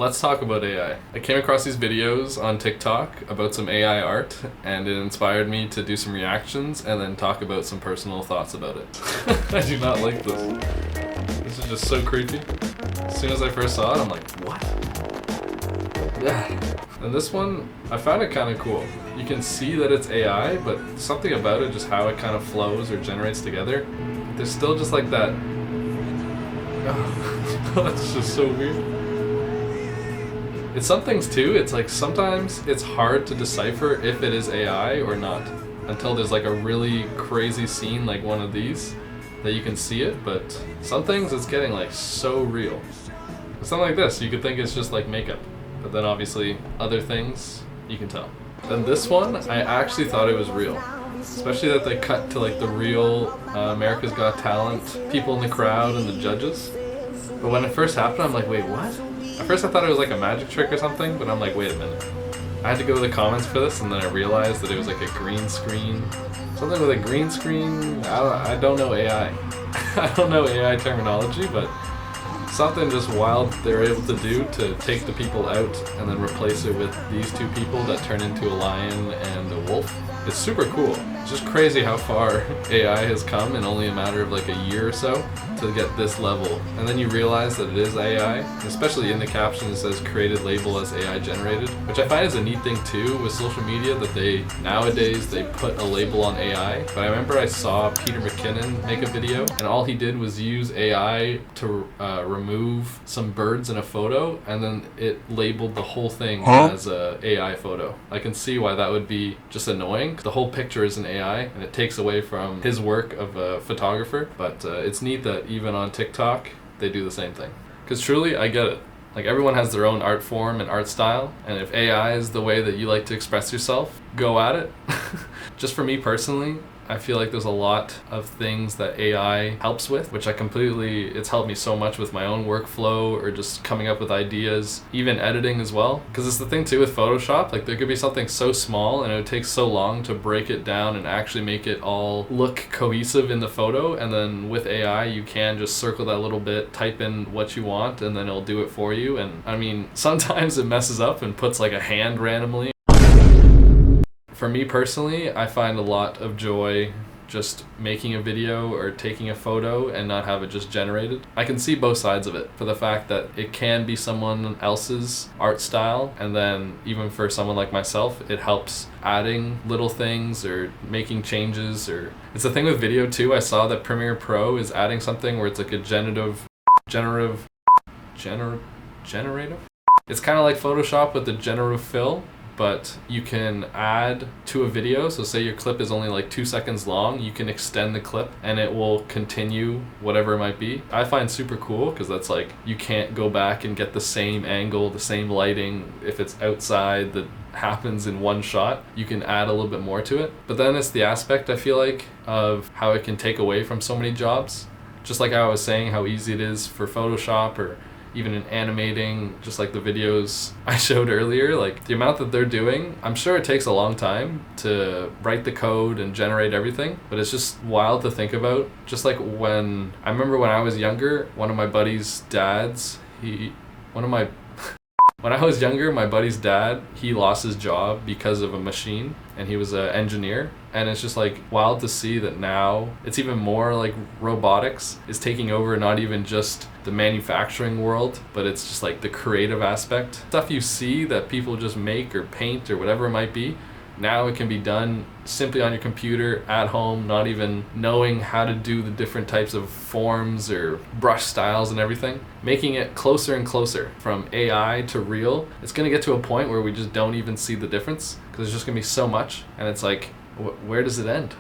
Let's talk about AI. I came across these videos on TikTok about some AI art, and it inspired me to do some reactions and then talk about some personal thoughts about it. I do not like this. This is just so creepy. As soon as I first saw it, I'm like, what? And this one, I found it kind of cool. You can see that it's AI, but something about it, just how it kind of flows or generates together, there's still just like that. That's just so weird. It's some things too, it's like sometimes it's hard to decipher if it is AI or not until there's like a really crazy scene like one of these that you can see it, but some things it's getting like so real. Something like this, you could think it's just like makeup, but then obviously other things you can tell. Then this one, I actually thought it was real. Especially that they cut to like the real America's Got Talent people in the crowd and the judges. But when it first happened, I'm like, wait, what? At first I thought it was like a magic trick or something, but I'm like, wait a minute. I had to go to the comments for this, and then I realized that it was like a green screen. Something with a green screen, I don't know AI. I don't know AI terminology, but something just wild they're able to do to take the people out and then replace it with these two people that turn into a lion and a wolf. It's super cool. It's just crazy how far AI has come in only a matter of like a year or so to get this level. And then you realize that it is AI, especially in the caption it says created label as AI generated, which I find is a neat thing too with social media that nowadays they put a label on AI. But I remember I saw Peter McKinnon make a video and all he did was use AI to remove some birds in a photo, and then it labeled the whole thing as a AI photo. I can see why that would be just annoying. The whole picture is an AI and it takes away from his work of a photographer, but it's neat that even on TikTok they do the same thing. Because truly, I get it. Like, everyone has their own art form and art style, and if AI is the way that you like to express yourself, go at it. Just for me personally, I feel like there's a lot of things that AI helps with, which it's helped me so much with my own workflow or just coming up with ideas, even editing as well. Because it's the thing too with Photoshop, like there could be something so small and it would take so long to break it down and actually make it all look cohesive in the photo. And then with AI, you can just circle that little bit, type in what you want, and then it'll do it for you. And I mean, sometimes it messes up and puts like a hand randomly. For me personally, I find a lot of joy just making a video or taking a photo and not have it just generated. I can see both sides of it, for the fact that it can be someone else's art style, and then even for someone like myself, it helps adding little things or making changes. Or it's the thing with video too. I saw that Premiere Pro is adding something where it's like a generative. It's kind of like Photoshop with the generative fill, but you can add to a video. So say your clip is only like 2 seconds long, you can extend the clip and it will continue whatever it might be. I find super cool because that's like, you can't go back and get the same angle, the same lighting if it's outside that happens in one shot. You can add a little bit more to it. But then it's the aspect, I feel like, of how it can take away from so many jobs. Just like how I was saying how easy it is for Photoshop or even in animating, just like the videos I showed earlier, like the amount that they're doing, I'm sure it takes a long time to write the code and generate everything, but it's just wild to think about. Just like I remember when I was younger, one of my buddy's dads, when I was younger, my buddy's dad, he lost his job because of a machine, and he was an engineer. And it's just like wild to see that now it's even more like robotics is taking over, not even just the manufacturing world, but it's just like the creative aspect. Stuff you see that people just make or paint or whatever it might be, now it can be done simply on your computer at home, not even knowing how to do the different types of forms or brush styles and everything. Making it closer and closer from AI to real. It's going to get to a point where we just don't even see the difference because there's just going to be so much. And it's like, where does it end?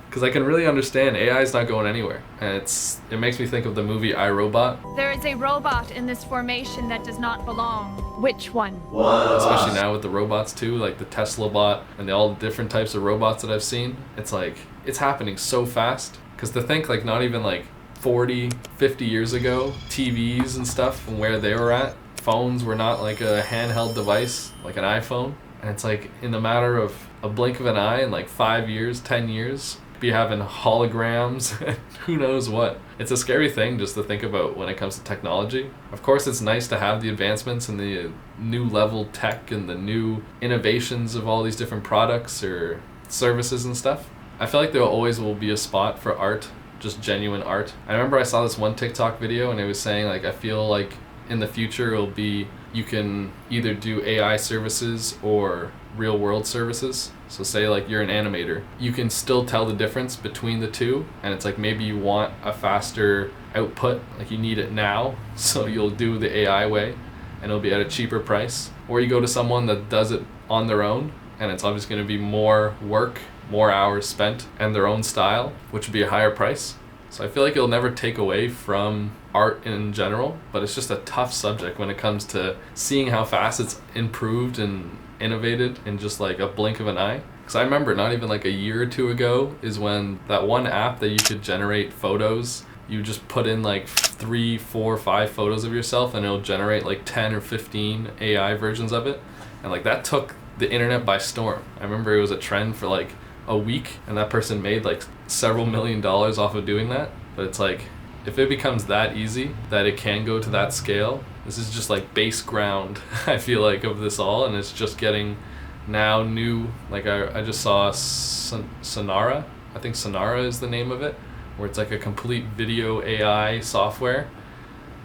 Because I can really understand AI is not going anywhere, and it makes me think of the movie I, Robot. There is a robot in this formation that does not belong. Which one? Especially now with the robots too, like the Tesla bot and all the different types of robots that I've seen. It's like, it's happening so fast. Because to think like not even like 40, 50 years ago, TVs and stuff and where they were at, phones were not like a handheld device, like an iPhone. And it's like in the matter of a blink of an eye in like 5 years, 10 years, be having holograms and who knows what. It's a scary thing just to think about when it comes to technology. Of course, it's nice to have the advancements and the new level tech and the new innovations of all these different products or services and stuff. I feel like there always will be a spot for art, just genuine art. I remember I saw this one TikTok video and it was saying like, I feel like in the future it'll be, you can either do AI services or real world services. So say like you're an animator, you can still tell the difference between the two, and it's like maybe you want a faster output, like you need it now, so you'll do the AI way and it'll be at a cheaper price. Or you go to someone that does it on their own and it's obviously going to be more work, more hours spent, and their own style, which would be a higher price. So I feel like it'll never take away from art in general, but it's just a tough subject when it comes to seeing how fast it's improved and innovated in just like a blink of an eye. Because I remember not even like a year or two ago is when that one app that you could generate photos, you just put in like 3, 4, 5 photos of yourself and it'll generate like 10 or 15 AI versions of it. And like that took the internet by storm. I remember it was a trend for like a week and that person made like several $1 million off of doing that. But it's like, if it becomes that easy that it can go to that scale, this is just like base ground, I feel like, of this all, and it's just getting now new. Like I just saw Sonara, I think Sonara is the name of it, where it's like a complete video AI software,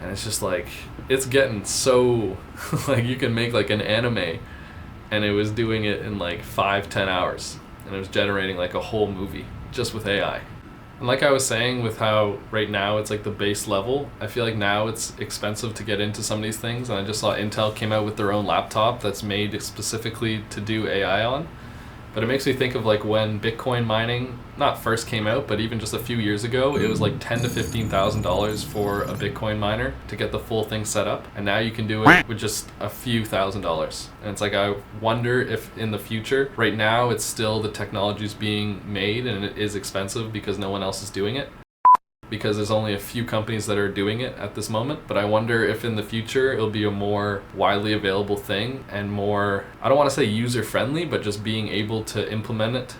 and it's just like, it's getting so, like you can make like an anime, and it was doing it in like 5-10 hours, and it was generating like a whole movie just with AI. And like I was saying with how right now it's like the base level, I feel like now it's expensive to get into some of these things. And I just saw Intel came out with their own laptop that's made specifically to do AI on. But it makes me think of like when Bitcoin mining not first came out, but even just a few years ago, it was like $10,000 to $15,000 for a Bitcoin miner to get the full thing set up. And now you can do it with just a few $1,000s. And it's like, I wonder if in the future, right now it's still the technology is being made and it is expensive because no one else is doing it, because there's only a few companies that are doing it at this moment. But I wonder if in the future it'll be a more widely available thing and more, I don't want to say user friendly, but just being able to implement it,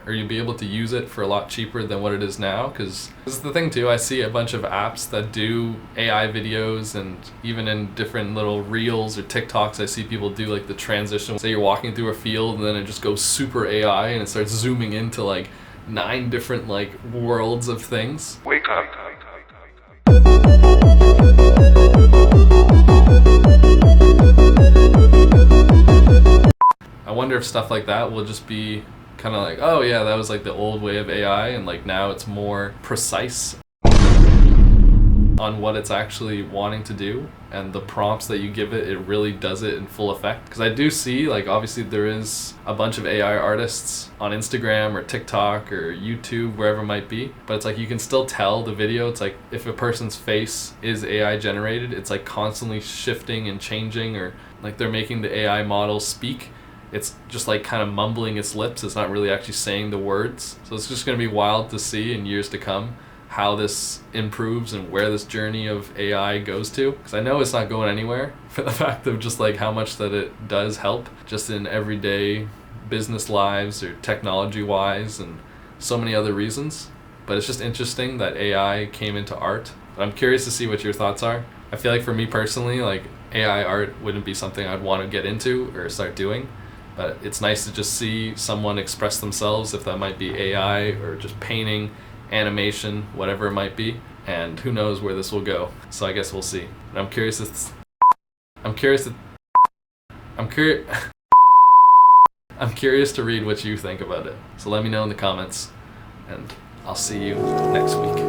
or you'll be able to use it for a lot cheaper than what it is now. Because this is the thing too, I see a bunch of apps that do AI videos, and even in different little reels or TikToks I see people do like the transition. Say you're walking through a field and then it just goes super AI and it starts zooming into like 9 different like worlds of things. Wake up. I wonder if stuff like that will just be kind of like, oh yeah, that was like the old way of AI, and like now it's more precise on what it's actually wanting to do, and the prompts that you give it, it really does it in full effect. Because I do see, like, obviously there is a bunch of AI artists on Instagram or TikTok or YouTube, wherever it might be, but it's like you can still tell the video, it's like if a person's face is AI generated, it's like constantly shifting and changing, or like they're making the AI model speak. It's just like kind of mumbling its lips. It's not really actually saying the words. So it's just going to be wild to see in years to come how this improves and where this journey of AI goes to. Because I know it's not going anywhere, for the fact of just like how much that it does help just in everyday business lives or technology wise and so many other reasons. But it's just interesting that AI came into art. But I'm curious to see what your thoughts are. I feel like for me personally, like AI art wouldn't be something I'd want to get into or start doing. But it's nice to just see someone express themselves, if that might be AI or just painting, animation, whatever it might be. And who knows where this will go. So I guess we'll see. And I'm curious to read what you think about it. So let me know in the comments, and I'll see you next week.